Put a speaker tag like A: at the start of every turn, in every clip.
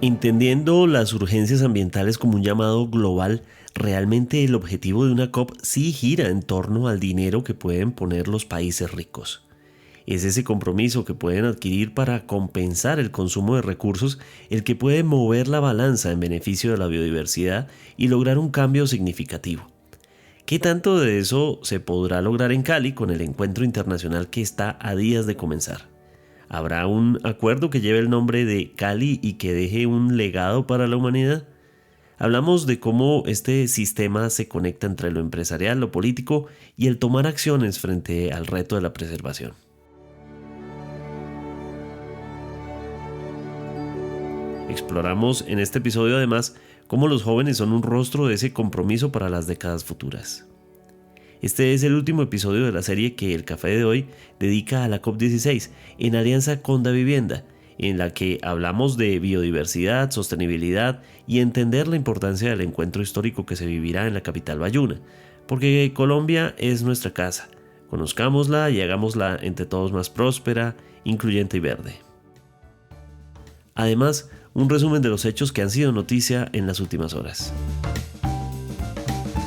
A: Entendiendo las urgencias ambientales como un llamado global, realmente el objetivo de una COP sí gira en torno al dinero que pueden poner los países ricos. Es ese compromiso que pueden adquirir para compensar el consumo de recursos el que puede mover la balanza en beneficio de la biodiversidad y lograr un cambio significativo. ¿Qué tanto de eso se podrá lograr en Cali con el encuentro internacional que está a días de comenzar? ¿Habrá un acuerdo que lleve el nombre de Cali y que deje un legado para la humanidad? Hablamos de cómo este sistema se conecta entre lo empresarial, lo político y el tomar acciones frente al reto de la preservación. Exploramos en este episodio además cómo los jóvenes son un rostro de ese compromiso para las décadas futuras. Este es el último episodio de la serie que el Café de hoy dedica a la COP16 en alianza con Davivienda, en la que hablamos de biodiversidad, sostenibilidad y entender la importancia del encuentro histórico que se vivirá en la capital bayuna, porque Colombia es nuestra casa. Conozcámosla y hagámosla entre todos más próspera, incluyente y verde. Además, un resumen de los hechos que han sido noticia en las últimas horas.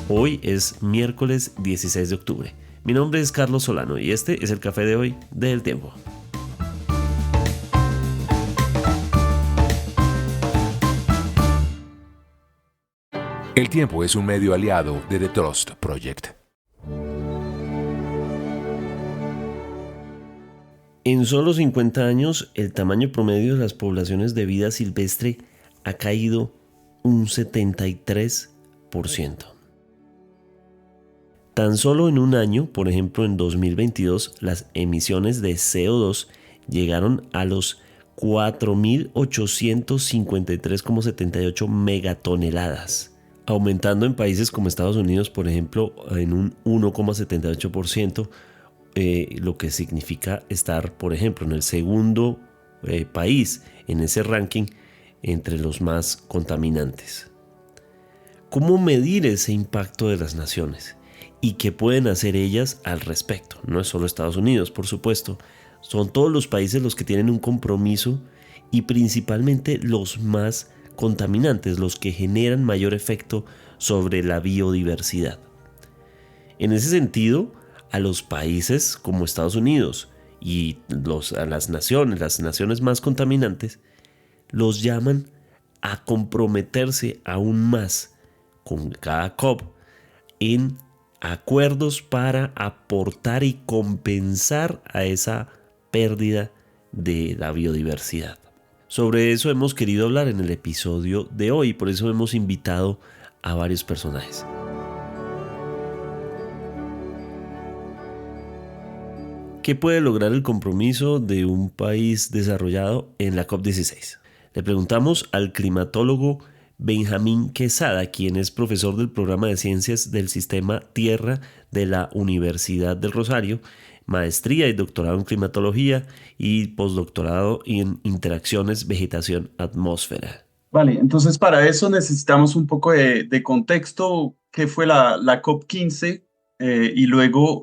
A: Hoy es miércoles 16 de octubre. Mi nombre es Carlos Solano y este es el Café de hoy de El Tiempo.
B: El Tiempo es un medio aliado de The Trust Project.
A: En solo 50 años, el tamaño promedio de las poblaciones de vida silvestre ha caído un 73%. Tan solo en un año, por ejemplo en 2022, las emisiones de CO2 llegaron a los 4.853,78 megatoneladas, aumentando en países como Estados Unidos, por ejemplo, en un 1,78%, lo que significa estar, por ejemplo, en el segundo país en ese ranking entre los más contaminantes. ¿Cómo medir ese impacto de las naciones? ¿Y qué pueden hacer ellas al respecto? No es solo Estados Unidos, por supuesto. Son todos los países los que tienen un compromiso y principalmente los más contaminantes, los que generan mayor efecto sobre la biodiversidad. En ese sentido, a los países como Estados Unidos y a las naciones más contaminantes, los llaman a comprometerse aún más con cada COP en acuerdos para aportar y compensar a esa pérdida de la biodiversidad. Sobre eso hemos querido hablar en el episodio de hoy, por eso hemos invitado a varios personajes. ¿Qué puede lograr el compromiso de un país desarrollado en la COP16? Le preguntamos al climatólogo Benjamín Quesada, quien es profesor del programa de Ciencias del Sistema Tierra de la Universidad del Rosario, maestría y doctorado en climatología y postdoctorado en interacciones vegetación-atmósfera.
C: Vale, entonces para eso necesitamos un poco de contexto, qué fue la COP15 y luego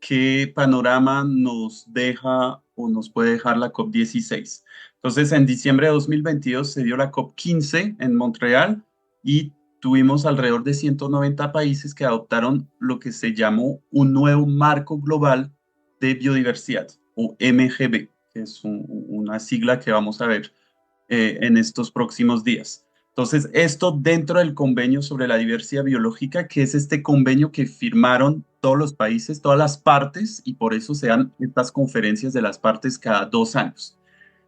C: qué panorama nos deja o nos puede dejar la COP16. Entonces, en diciembre de 2022 se dio la COP15 en Montreal y tuvimos alrededor de 190 países que adoptaron lo que se llamó un nuevo marco global de biodiversidad, o MGB, que es una sigla que vamos a ver en estos próximos días. Entonces, esto dentro del convenio sobre la diversidad biológica, que es este convenio que firmaron todos los países, todas las partes, y por eso se dan estas conferencias de las partes cada 2 años.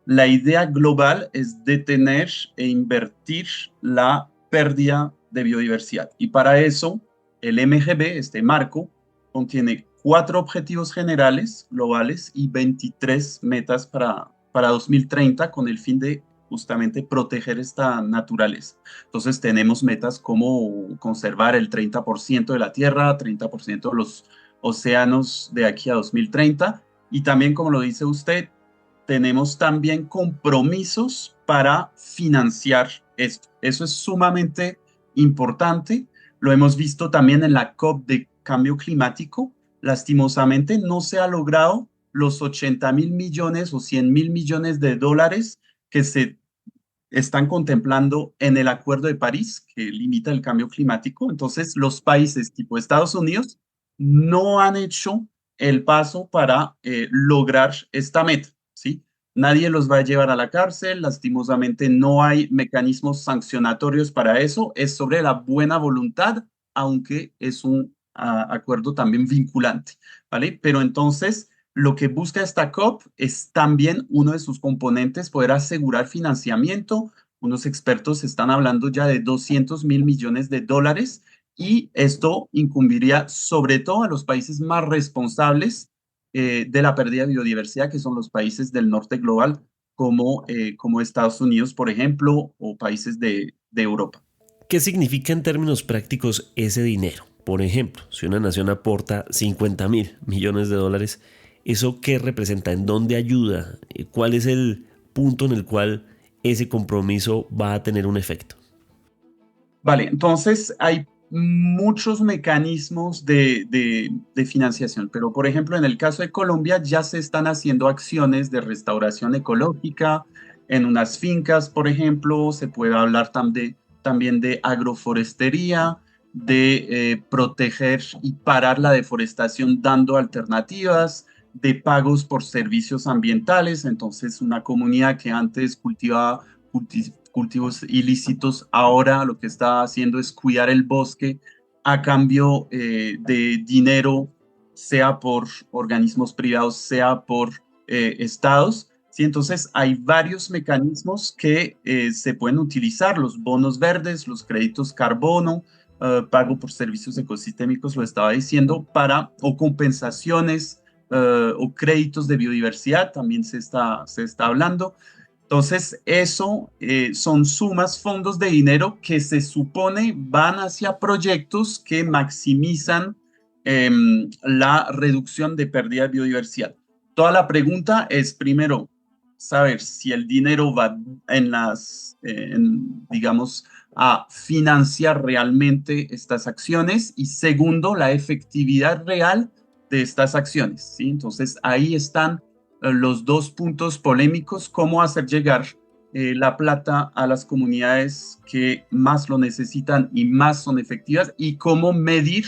C: La idea global es detener e invertir la pérdida de biodiversidad. Y para eso, el MGB, este marco, contiene 4 objetivos generales globales y 23 metas para 2030 con el fin de justamente proteger esta naturaleza. Entonces tenemos metas como conservar el 30% de la tierra, 30% de los océanos de aquí a 2030 y también, como lo dice usted, tenemos también compromisos para financiar esto. Eso es sumamente importante. Lo hemos visto también en la COP de cambio climático. Lastimosamente no se ha logrado los 80.000 millones o 100.000 millones de dólares que se están contemplando en el Acuerdo de París, que limita el cambio climático. Entonces, los países tipo Estados Unidos no han hecho el paso para lograr esta meta, ¿sí? Nadie los va a llevar a la cárcel, lastimosamente no hay mecanismos sancionatorios para eso, es sobre la buena voluntad, aunque es un acuerdo también vinculante, ¿vale? Pero entonces, lo que busca esta COP es también uno de sus componentes poder asegurar financiamiento. Unos expertos están hablando ya de 200.000 millones de dólares y esto incumbiría sobre todo a los países más responsables de la pérdida de biodiversidad, que son los países del norte global, como Estados Unidos, por ejemplo, o países de Europa.
A: ¿Qué significa en términos prácticos ese dinero? Por ejemplo, si una nación aporta 50.000 millones de dólares, ¿eso qué representa? ¿En dónde ayuda? ¿Cuál es el punto en el cual ese compromiso va a tener un efecto?
C: Vale, entonces hay muchos mecanismos de financiación, pero por ejemplo, en el caso de Colombia ya se están haciendo acciones de restauración ecológica en unas fincas, por ejemplo, se puede hablar también de agroforestería, de proteger y parar la deforestación dando alternativas, de pagos por servicios ambientales, entonces una comunidad que antes cultivaba cultivos ilícitos, ahora lo que está haciendo es cuidar el bosque a cambio de dinero, sea por organismos privados, sea por estados. ¿Sí? Entonces hay varios mecanismos que se pueden utilizar, los bonos verdes, los créditos carbono, pago por servicios ecosistémicos, lo estaba diciendo, o compensaciones o créditos de biodiversidad, también se está hablando. Entonces, eso son sumas, fondos de dinero que se supone van hacia proyectos que maximizan la reducción de pérdida de biodiversidad. Toda la pregunta es, primero, saber si el dinero va digamos, a financiar realmente estas acciones y segundo, la efectividad real de estas acciones, ¿sí? Entonces, ahí están los dos puntos polémicos, cómo hacer llegar la plata a las comunidades que más lo necesitan y más son efectivas y cómo medir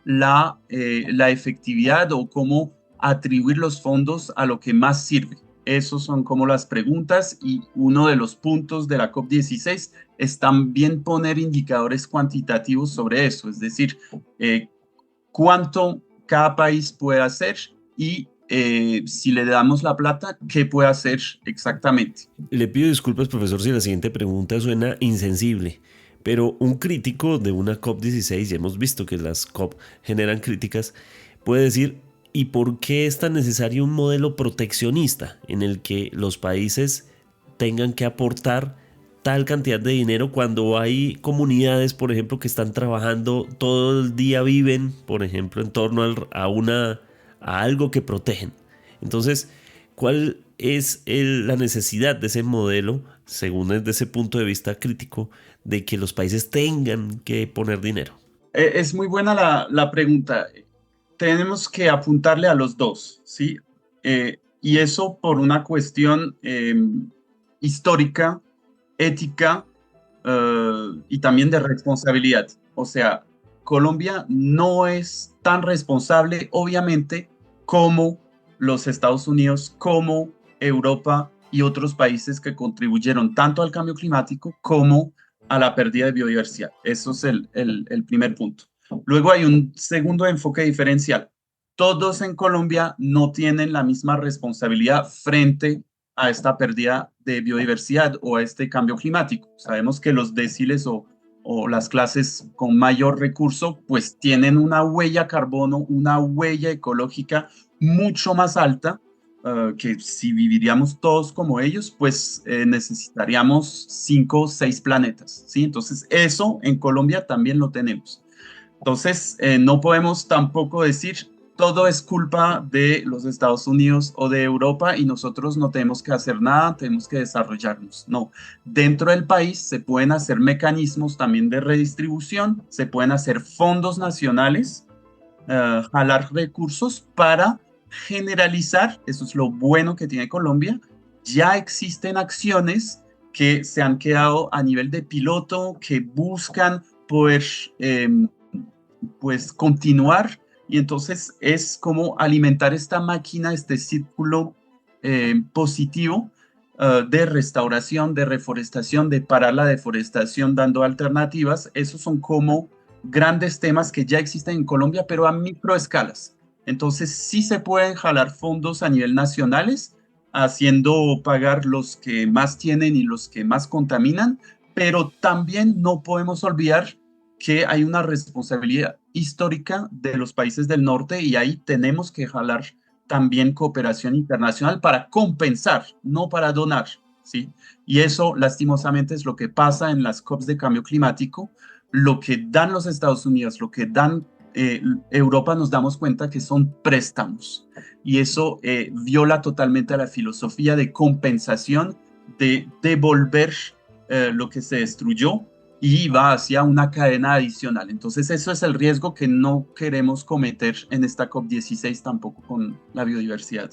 C: la efectividad o cómo atribuir los fondos a lo que más sirve. Esos son como las preguntas y uno de los puntos de la COP16 es también poner indicadores cuantitativos sobre eso, es decir, cuánto cada país puede hacer y si le damos la plata, ¿qué puede hacer exactamente?
A: Le pido disculpas, profesor, si la siguiente pregunta suena insensible, pero un crítico de una COP16, ya hemos visto que las COP generan críticas, puede decir, ¿y por qué es tan necesario un modelo proteccionista en el que los países tengan que aportar tal cantidad de dinero cuando hay comunidades, por ejemplo, que están trabajando todo el día, viven, por ejemplo, en torno a algo que protegen? Entonces, ¿cuál es la necesidad de ese modelo, según desde ese punto de vista crítico, de que los países tengan que poner dinero?
C: Es muy buena la pregunta. Tenemos que apuntarle a los dos, ¿sí? Y eso por una cuestión histórica, ética y también de responsabilidad. O sea, Colombia no es tan responsable, obviamente, como los Estados Unidos, como Europa y otros países que contribuyeron tanto al cambio climático como a la pérdida de biodiversidad. Eso es el primer punto. Luego hay un segundo enfoque diferencial. Todos en Colombia no tienen la misma responsabilidad frente a esta pérdida de biodiversidad o a este cambio climático. Sabemos que los déciles o las clases con mayor recurso pues tienen una huella carbono, una huella ecológica mucho más alta que si viviríamos todos como ellos, pues necesitaríamos 5 o 6 planetas, ¿sí? Entonces eso en Colombia también lo tenemos. Entonces, no podemos tampoco decir todo es culpa de los Estados Unidos o de Europa y nosotros no tenemos que hacer nada, tenemos que desarrollarnos. No, dentro del país se pueden hacer mecanismos también de redistribución, se pueden hacer fondos nacionales, jalar recursos para generalizar, eso es lo bueno que tiene Colombia, ya existen acciones que se han quedado a nivel de piloto, que buscan poder pues continuar, y entonces es como alimentar esta máquina, este círculo positivo de restauración, de reforestación, de parar la deforestación dando alternativas. Esos son como grandes temas que ya existen en Colombia, pero a microescalas. Entonces sí se pueden jalar fondos a nivel nacionales, haciendo pagar los que más tienen y los que más contaminan, pero también no podemos olvidar que hay una responsabilidad histórica de los países del norte, y ahí tenemos que jalar también cooperación internacional para compensar, no para donar, ¿sí? Y eso lastimosamente es lo que pasa en las COPs de cambio climático. Lo que dan los Estados Unidos, lo que dan Europa, nos damos cuenta que son préstamos, y eso viola totalmente la filosofía de compensación, de devolver lo que se destruyó, y va hacia una cadena adicional. Entonces eso es el riesgo que no queremos cometer en esta COP16, tampoco con la biodiversidad.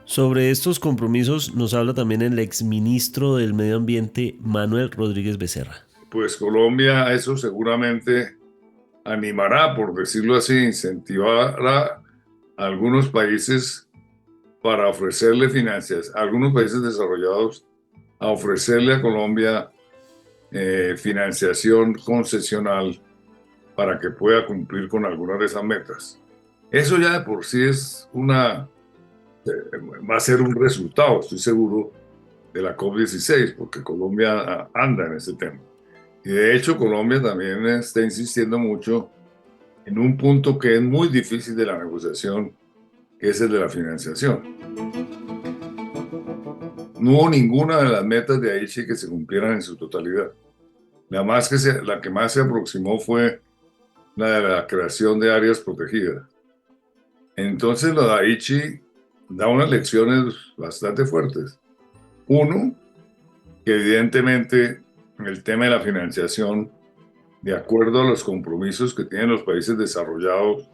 A: Sobre estos compromisos nos habla también el exministro del Medio Ambiente, Manuel Rodríguez Becerra.
D: Pues Colombia a eso seguramente animará, por decirlo así, incentivará a algunos países para ofrecerle financiación, a algunos países desarrollados a ofrecerle a Colombia financiación concesional para que pueda cumplir con algunas de esas metas. Eso ya de por sí es va a ser un resultado, estoy seguro, de la COP16, porque Colombia anda en ese tema. Y de hecho Colombia también está insistiendo mucho en un punto que es muy difícil de la negociación, que es el de la financiación. No hubo ninguna de las metas de Aichi que se cumplieran en su totalidad. La que más se aproximó fue la de la creación de áreas protegidas. Entonces, lo de Aichi da unas lecciones bastante fuertes. Uno, que evidentemente el tema de la financiación, de acuerdo a los compromisos que tienen los países desarrollados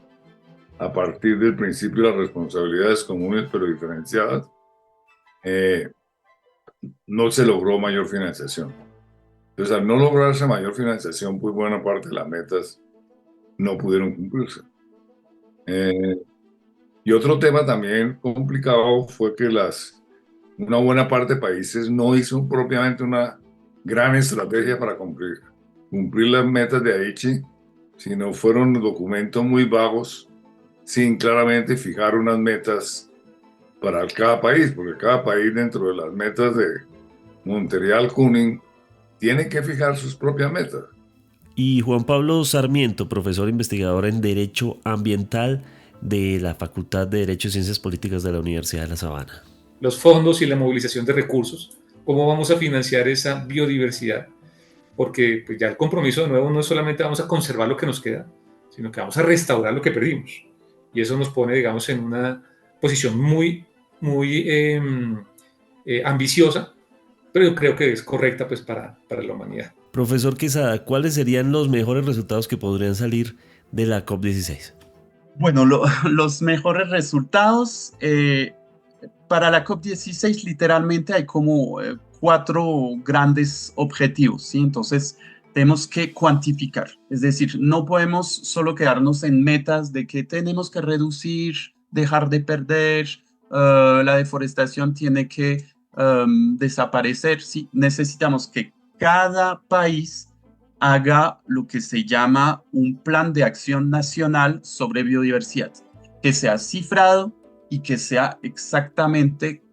D: a partir del principio de las responsabilidades comunes pero diferenciadas, no se logró mayor financiación. Entonces, al no lograrse mayor financiación, pues buena parte de las metas no pudieron cumplirse. Y otro tema también complicado fue que una buena parte de países no hizo propiamente una gran estrategia para cumplir las metas de Aichi, sino fueron documentos muy vagos, sin claramente fijar unas metas para cada país, porque cada país dentro de las metas de Montreal-Kunming tiene que fijar sus propias metas.
A: Y Juan Pablo Sarmiento, profesor investigador en Derecho Ambiental de la Facultad de Derecho y Ciencias Políticas de la Universidad de La Sabana.
E: Los fondos y la movilización de recursos, ¿cómo vamos a financiar esa biodiversidad? Porque pues ya el compromiso de nuevo no es solamente vamos a conservar lo que nos queda, sino que vamos a restaurar lo que perdimos. Y eso nos pone, digamos, en una posición muy ambiciosa, pero yo creo que es correcta pues para la humanidad.
A: Profesor Quesada, ¿cuáles serían los mejores resultados que podrían salir de la COP16?
C: Bueno, los mejores resultados para la COP16 literalmente hay como 4 grandes objetivos, ¿sí? Entonces tenemos que cuantificar, es decir, no podemos solo quedarnos en metas de que tenemos que reducir, dejar de perder, la deforestación tiene que desaparecer, ¿sí? Necesitamos que cada país haga lo que se llama un plan de acción nacional sobre biodiversidad, que sea cifrado y que sea exactamente,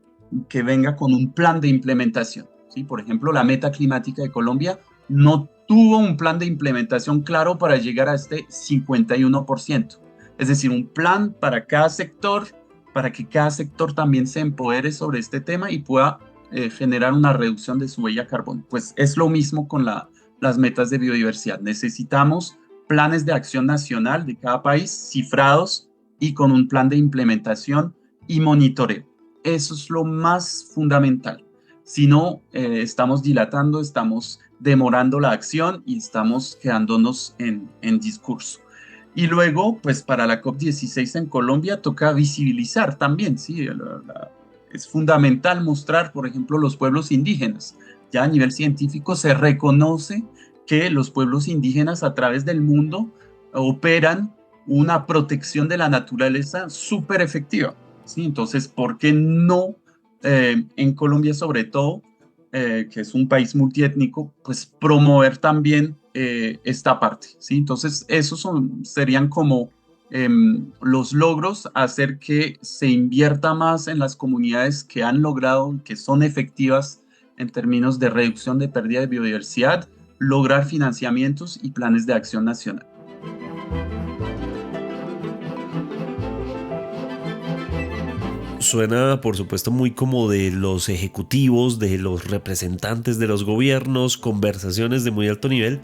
C: que venga con un plan de implementación, ¿sí? Por ejemplo, la meta climática de Colombia no tuvo un plan de implementación claro para llegar a este 51%. Es decir, un plan para cada sector, para que cada sector también se empodere sobre este tema y pueda generar una reducción de su huella carbono. Pues es lo mismo con las metas de biodiversidad. Necesitamos planes de acción nacional de cada país, cifrados y con un plan de implementación y monitoreo. Eso es lo más fundamental. Si no, estamos dilatando, estamos demorando la acción y estamos quedándonos en discurso. Y luego, pues para la COP16 en Colombia toca visibilizar también, ¿sí? Es fundamental mostrar, por ejemplo, los pueblos indígenas. Ya a nivel científico se reconoce que los pueblos indígenas a través del mundo operan una protección de la naturaleza súper efectiva, ¿sí? Entonces, ¿por qué no en Colombia sobre todo, que es un país multiétnico, pues promover también esta parte, ¿sí? Entonces, serían como los logros, hacer que se invierta más en las comunidades que han logrado, que son efectivas en términos de reducción de pérdida de biodiversidad, lograr financiamientos y planes de acción nacional.
A: Suena, por supuesto, muy como de los ejecutivos, de los representantes de los gobiernos, conversaciones de muy alto nivel,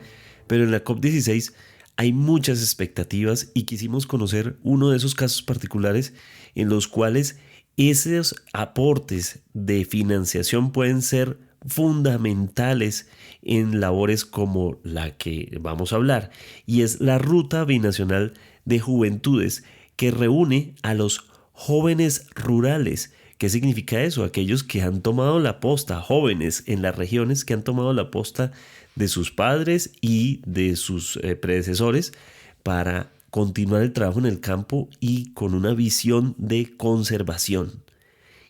A: pero en la COP16 hay muchas expectativas y quisimos conocer uno de esos casos particulares en los cuales esos aportes de financiación pueden ser fundamentales en labores como la que vamos a hablar, y es la Ruta Binacional de Juventudes, que reúne a los jóvenes rurales. ¿Qué significa eso? Aquellos que han tomado la posta, jóvenes en las regiones que han tomado la posta de sus padres y de sus predecesores para continuar el trabajo en el campo y con una visión de conservación.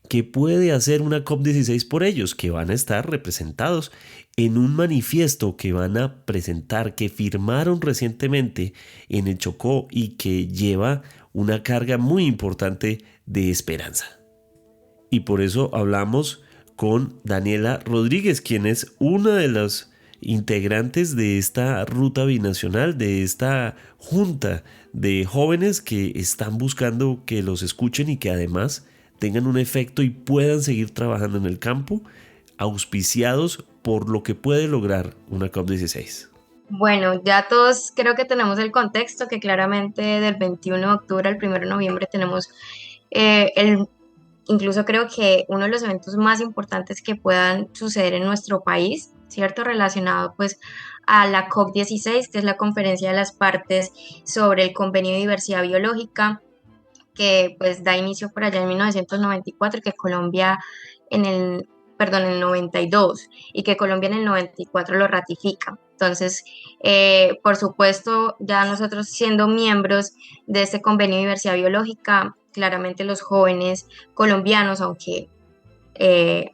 A: ¿Qué puede hacer una COP16 por ellos? Que van a estar representados en un manifiesto que van a presentar, que firmaron recientemente en el Chocó y que lleva una carga muy importante de esperanza. Y por eso hablamos con Daniela Rodríguez, quien es una de las integrantes de esta ruta binacional, de esta junta de jóvenes que están buscando que los escuchen y que además tengan un efecto y puedan seguir trabajando en el campo, auspiciados por lo que puede lograr una COP16.
F: Bueno, ya todos creo que tenemos el contexto, que claramente del 21 de octubre al 1 de noviembre tenemos incluso creo que uno de los eventos más importantes que puedan suceder en nuestro país, ¿cierto? Relacionado pues a la COP16, que es la conferencia de las partes sobre el convenio de diversidad biológica, que pues da inicio por allá en 1994, que Colombia en el 92, y que Colombia en el 94 lo ratifica. Entonces, por supuesto, ya nosotros siendo miembros de este convenio de diversidad biológica, claramente los jóvenes colombianos, aunque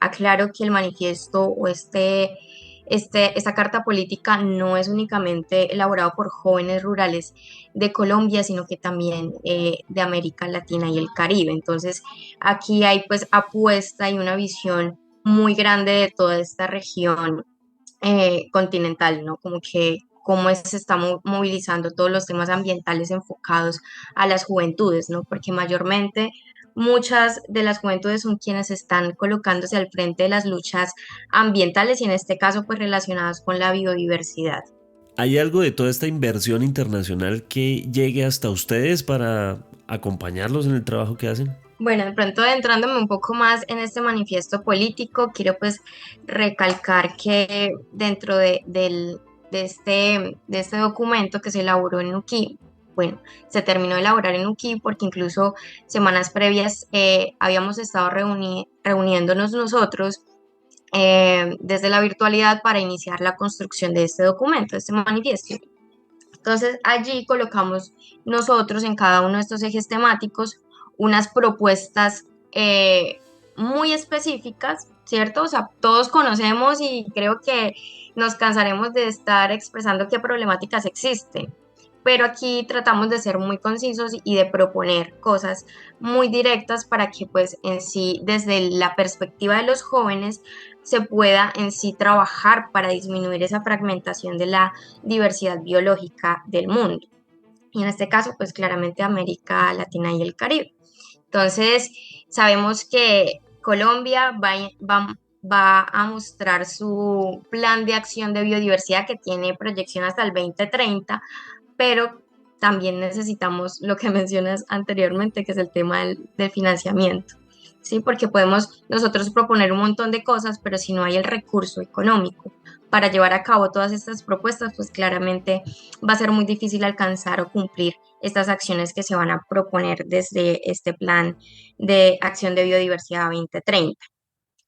F: aclaro que el manifiesto o esta carta política no es únicamente elaborado por jóvenes rurales de Colombia, sino que también de América Latina y el Caribe. Entonces, aquí hay pues apuesta y una visión muy grande de toda esta región continental, ¿no? Como que cómo se está movilizando todos los temas ambientales enfocados a las juventudes, ¿no? Porque mayormente muchas de las juventudes son quienes están colocándose al frente de las luchas ambientales y en este caso pues relacionadas con la biodiversidad.
A: ¿Hay algo de toda esta inversión internacional que llegue hasta ustedes para acompañarlos en el trabajo que hacen?
F: Bueno, de pronto adentrándome un poco más en este manifiesto político, quiero pues recalcar que dentro de este documento que se elaboró en Nuquí, bueno, se terminó de elaborar en Nuquí porque incluso semanas previas habíamos estado reuniéndonos nosotros desde la virtualidad para iniciar la construcción de este documento, de este manifiesto. Entonces allí colocamos nosotros en cada uno de estos ejes temáticos unas propuestas muy específicas, ¿cierto? O sea, todos conocemos y creo que nos cansaremos de estar expresando qué problemáticas existen, pero aquí tratamos de ser muy concisos y de proponer cosas muy directas para que pues en sí, desde la perspectiva de los jóvenes, se pueda en sí trabajar para disminuir esa fragmentación de la diversidad biológica del mundo. Y en este caso, pues claramente América Latina y el Caribe. Entonces, sabemos que Colombia va a mostrar su plan de acción de biodiversidad que tiene proyección hasta el 2030, pero también necesitamos lo que mencionas anteriormente, que es el tema del financiamiento, ¿sí? Porque podemos nosotros proponer un montón de cosas, pero si no hay el recurso económico para llevar a cabo todas estas propuestas, pues claramente va a ser muy difícil alcanzar o cumplir estas acciones que se van a proponer desde este plan de acción de biodiversidad 2030.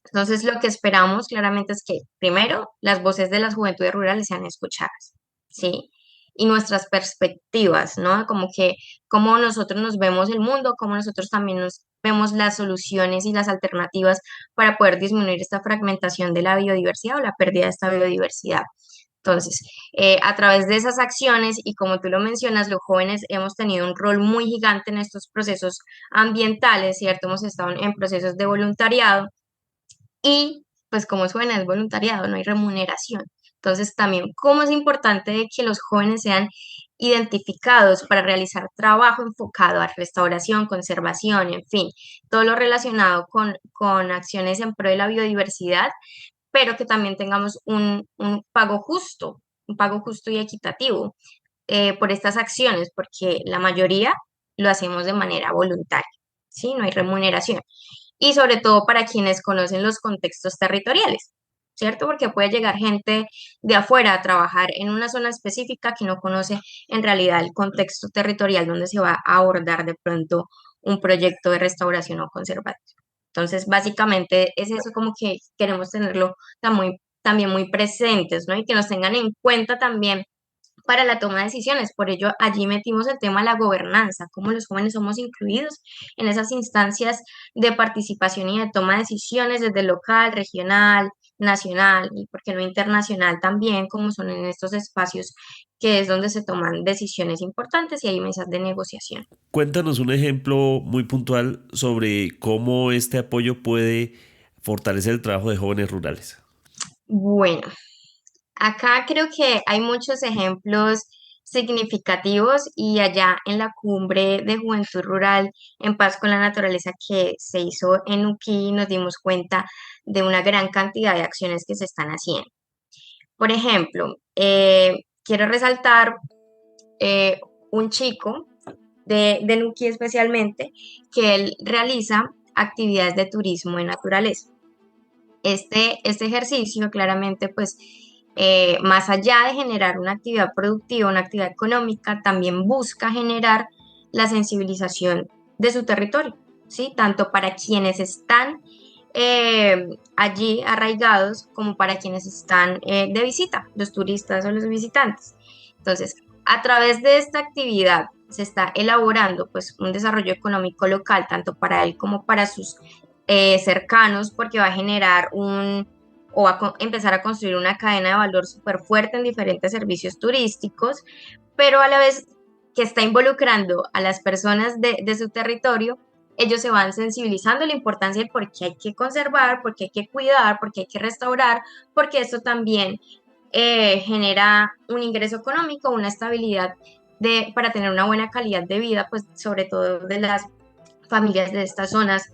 F: Entonces, lo que esperamos claramente es que, primero, las voces de las juventudes rurales sean escuchadas, ¿sí? Y nuestras perspectivas, ¿no? Como que cómo nosotros nos vemos el mundo, cómo nosotros también nos vemos las soluciones y las alternativas para poder disminuir esta fragmentación de la biodiversidad o la pérdida de esta biodiversidad. Entonces, a través de esas acciones y como tú lo mencionas, los jóvenes hemos tenido un rol muy gigante en estos procesos ambientales, ¿cierto? Hemos estado en procesos de voluntariado y pues como suena, es voluntariado, no hay remuneración. Entonces también, cómo es importante que los jóvenes sean identificados para realizar trabajo enfocado a restauración, conservación, en fin, todo lo relacionado con acciones en pro de la biodiversidad, pero que también tengamos un pago justo y equitativo por estas acciones, porque la mayoría lo hacemos de manera voluntaria, ¿sí? No hay remuneración y sobre todo para quienes conocen los contextos territoriales, ¿cierto? Porque puede llegar gente de afuera a trabajar en una zona específica que no conoce en realidad el contexto territorial donde se va a abordar de pronto un proyecto de restauración o conservación. Entonces, básicamente es eso como que queremos tenerlo también muy presentes, ¿no? Y que nos tengan en cuenta también para la toma de decisiones. Por ello, allí metimos el tema de la gobernanza, cómo los jóvenes somos incluidos en esas instancias de participación y de toma de decisiones desde local, regional, nacional y, por qué no, internacional también, como son en estos espacios que es donde se toman decisiones importantes y hay mesas de negociación.
A: Cuéntanos un ejemplo muy puntual sobre cómo este apoyo puede fortalecer el trabajo de jóvenes rurales.
F: Bueno, acá creo que hay muchos ejemplos significativos y allá en la cumbre de Juventud Rural en Paz con la Naturaleza que se hizo en Uquí nos dimos cuenta de una gran cantidad de acciones que se están haciendo. Por ejemplo, quiero resaltar eh, un chico de Nuquí especialmente que él realiza actividades de turismo de naturaleza. Este ejercicio claramente, pues, más allá de generar una actividad productiva, una actividad económica, también busca generar la sensibilización de su territorio, ¿sí? Tanto para quienes están allí arraigados como para quienes están de visita, los turistas o los visitantes. Entonces, a través de esta actividad se está elaborando pues un desarrollo económico local, tanto para él como para sus cercanos, porque va a generar o va a empezar a construir una cadena de valor súper fuerte en diferentes servicios turísticos, pero a la vez que está involucrando a las personas de su territorio, ellos se van sensibilizando la importancia de por qué hay que conservar, por qué hay que cuidar, por qué hay que restaurar, porque esto también genera un ingreso económico, una estabilidad para tener una buena calidad de vida, pues sobre todo de las familias de estas zonas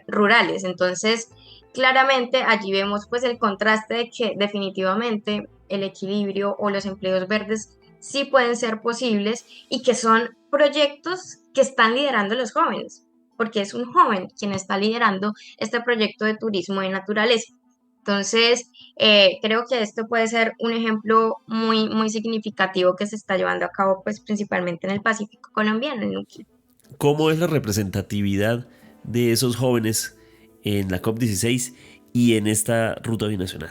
F: rurales. Entonces, claramente allí vemos pues el contraste de que definitivamente el equilibrio o los empleos verdes sí pueden ser posibles y que son proyectos que están liderando los jóvenes, porque es un joven quien está liderando este proyecto de turismo de naturaleza. Entonces, creo que esto puede ser un ejemplo muy significativo que se está llevando a cabo, pues principalmente en el Pacífico colombiano, en Nuquí.
A: ¿Cómo es la representatividad de esos jóvenes en la COP16 y en esta ruta binacional?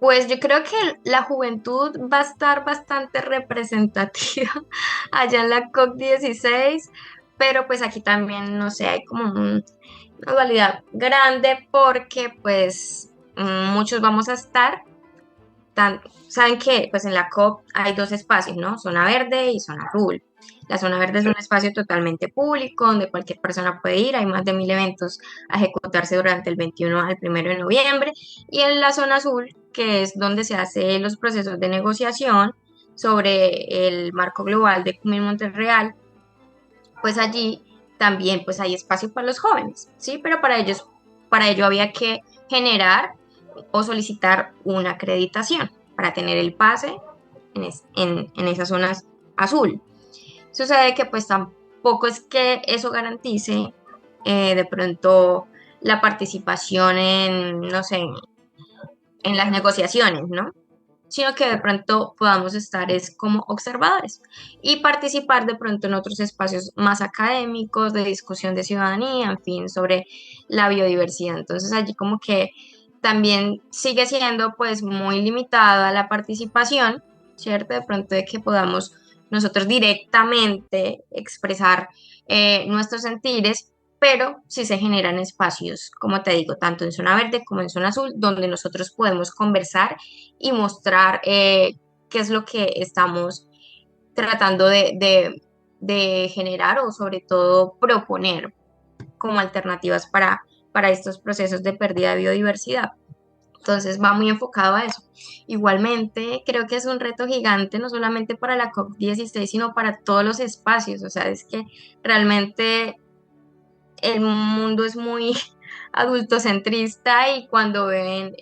F: Pues yo creo que la juventud va a estar bastante representativa allá en la COP16, pero pues aquí también, no sé, hay como una dualidad grande porque pues muchos vamos a estar, saben que pues en la COP hay dos espacios, ¿no? Zona verde y zona azul. La zona verde es un espacio totalmente público donde cualquier persona puede ir, hay más de 1000 eventos a ejecutarse durante el 21 al 1 de noviembre y en la zona azul, que es donde se hacen los procesos de negociación sobre el marco global de Cumin Monterreal, pues allí también pues hay espacio para los jóvenes, ¿sí? Pero para ello había que generar o solicitar una acreditación para tener el pase en esas zonas azul. Sucede que pues tampoco es que eso garantice de pronto la participación en, no sé, en las negociaciones, ¿no? Sino que de pronto podamos estar es como observadores y participar de pronto en otros espacios más académicos, de discusión de ciudadanía, en fin, sobre la biodiversidad. Entonces allí como que también sigue siendo pues muy limitada la participación, ¿cierto? De pronto de que podamos nosotros directamente expresar nuestros sentires, pero sí se generan espacios, como te digo, tanto en zona verde como en zona azul, donde nosotros podemos conversar y mostrar qué es lo que estamos tratando de generar o sobre todo proponer como alternativas para estos procesos de pérdida de biodiversidad. Entonces va muy enfocado a eso. Igualmente, creo que es un reto gigante, no solamente para la COP16, sino para todos los espacios. O sea, es que realmente el mundo es muy adultocentrista y cuando ven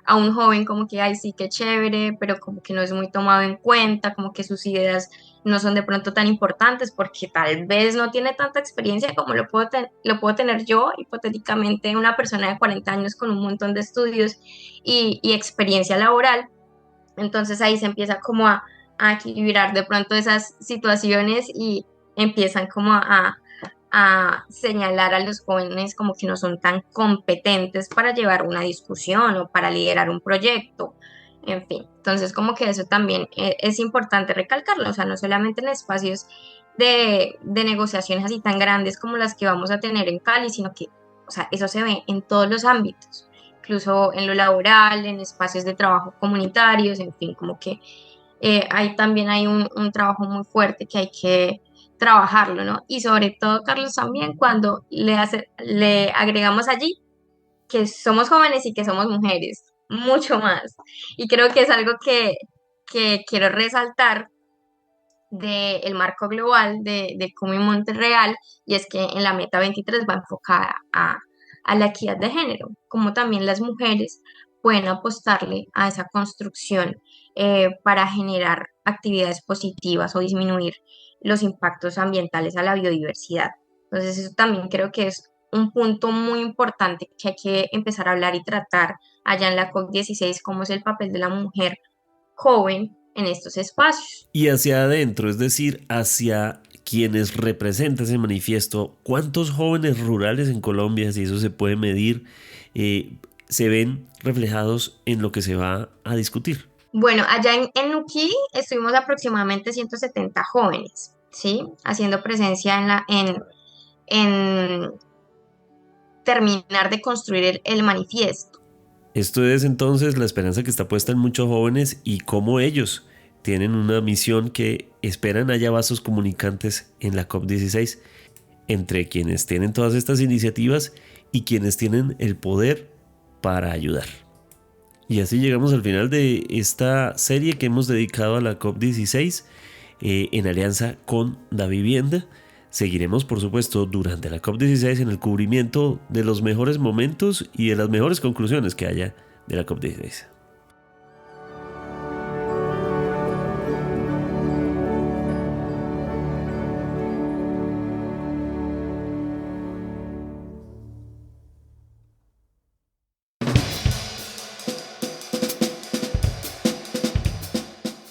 F: a un joven como que, ay, sí, qué chévere, pero como que no es muy tomado en cuenta, como que sus ideas no son de pronto tan importantes porque tal vez no tiene tanta experiencia como lo puedo tener yo, hipotéticamente una persona de 40 años con un montón de estudios y experiencia laboral. Entonces ahí se empieza como a equilibrar de pronto esas situaciones y empiezan como a señalar a los jóvenes como que no son tan competentes para llevar una discusión o para liderar un proyecto, en fin. Entonces, como que eso también es importante recalcarlo, o sea, no solamente en espacios de negociaciones así tan grandes como las que vamos a tener en Cali, sino que, o sea, eso se ve en todos los ámbitos, incluso en lo laboral, en espacios de trabajo comunitarios, en fin, como que ahí también hay un trabajo muy fuerte que hay que trabajarlo, ¿no? Y sobre todo, Carlos, también cuando le agregamos allí que somos jóvenes y que somos mujeres, mucho más. Y creo que es algo que quiero resaltar del marco global de Cumi Montreal, y es que en la meta 23 va enfocada a la equidad de género, como también las mujeres pueden apostarle a esa construcción para generar actividades positivas o disminuir los impactos ambientales a la biodiversidad. Entonces eso también creo que es un punto muy importante que hay que empezar a hablar y tratar allá en la COP16, cómo es el papel de la mujer joven en estos espacios.
A: Y hacia adentro, es decir, hacia quienes representa ese manifiesto, ¿cuántos jóvenes rurales en Colombia, si eso se puede medir, se ven reflejados en lo que se va a discutir?
F: Bueno, allá en Nuquí estuvimos aproximadamente 170 jóvenes, ¿sí? Haciendo presencia en terminar de construir el manifiesto.
A: Esto es entonces la esperanza que está puesta en muchos jóvenes y cómo ellos tienen una misión que esperan haya vasos comunicantes en la COP16 entre quienes tienen todas estas iniciativas y quienes tienen el poder para ayudar. Y así llegamos al final de esta serie que hemos dedicado a la COP16 en alianza con Davivienda. Seguiremos, por supuesto, durante la COP16 en el cubrimiento de los mejores momentos y de las mejores conclusiones que haya de la COP16.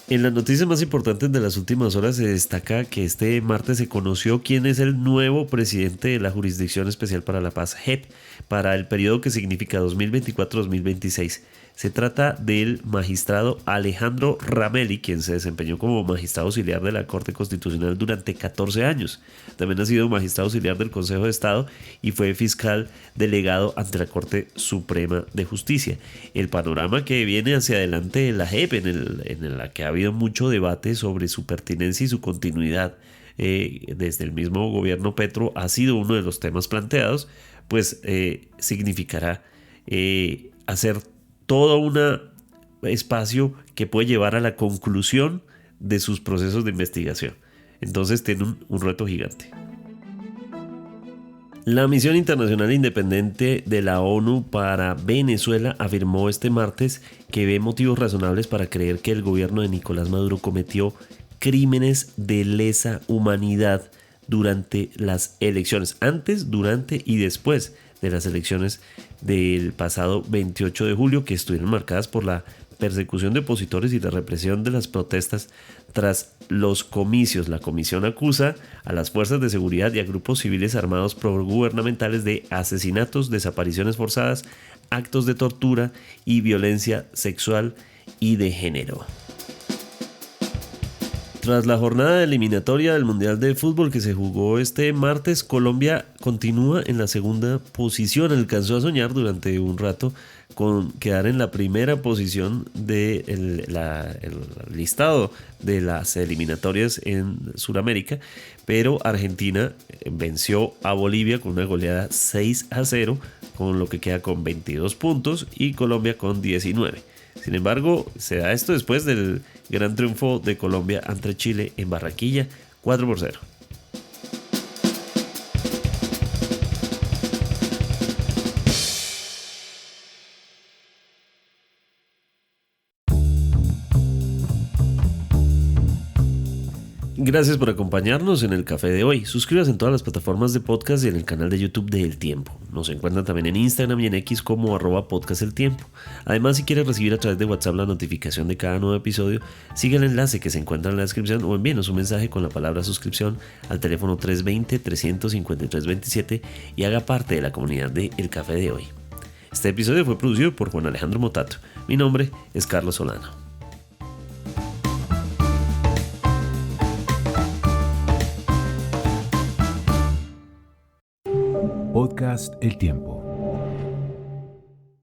A: En las noticias más importantes de las últimas horas se destaca que este martes se conoció quién es el nuevo presidente de la Jurisdicción Especial para la Paz, JEP, para el periodo que significa 2024-2026. Se trata del magistrado Alejandro Ramelli, quien se desempeñó como magistrado auxiliar de la Corte Constitucional durante 14 años. También ha sido magistrado auxiliar del Consejo de Estado y fue fiscal delegado ante la Corte Suprema de Justicia. El panorama que viene hacia adelante de la JEP, en la que ha habido mucho debate sobre su pertinencia y su continuidad desde el mismo gobierno Petro, ha sido uno de los temas planteados, pues significará hacer todo un espacio que puede llevar a la conclusión de sus procesos de investigación. Entonces tiene un reto gigante. La Misión Internacional Independiente de la ONU para Venezuela afirmó este martes que ve motivos razonables para creer que el gobierno de Nicolás Maduro cometió crímenes de lesa humanidad durante las elecciones, antes, durante y después de de las elecciones del pasado 28 de julio, que estuvieron marcadas por la persecución de opositores y la represión de las protestas tras los comicios. La comisión acusa a las fuerzas de seguridad y a grupos civiles armados progubernamentales de asesinatos, desapariciones forzadas, actos de tortura y violencia sexual y de género. Tras la jornada eliminatoria del Mundial de Fútbol que se jugó este martes, Colombia continúa en la segunda posición. Alcanzó a soñar durante un rato con quedar en la primera posición del listado de las eliminatorias en Sudamérica, pero Argentina venció a Bolivia con una goleada 6-0, con lo que queda con 22 puntos, y Colombia con 19. Sin embargo, se da esto después del gran triunfo de Colombia ante Chile en Barranquilla, 4-0. Gracias por acompañarnos en el café de hoy. Suscríbase en todas las plataformas de podcast y en el canal de YouTube de El Tiempo. Nos encuentran también en Instagram y en X como @podcasteltiempo. Además, si quieres recibir a través de WhatsApp la notificación de cada nuevo episodio, siga el enlace que se encuentra en la descripción o envíenos un mensaje con la palabra suscripción al teléfono 320-353-27 y haga parte de la comunidad de El Café de Hoy. Este episodio fue producido por Juan Alejandro Motato. Mi nombre es Carlos Solano.
B: Podcast El Tiempo.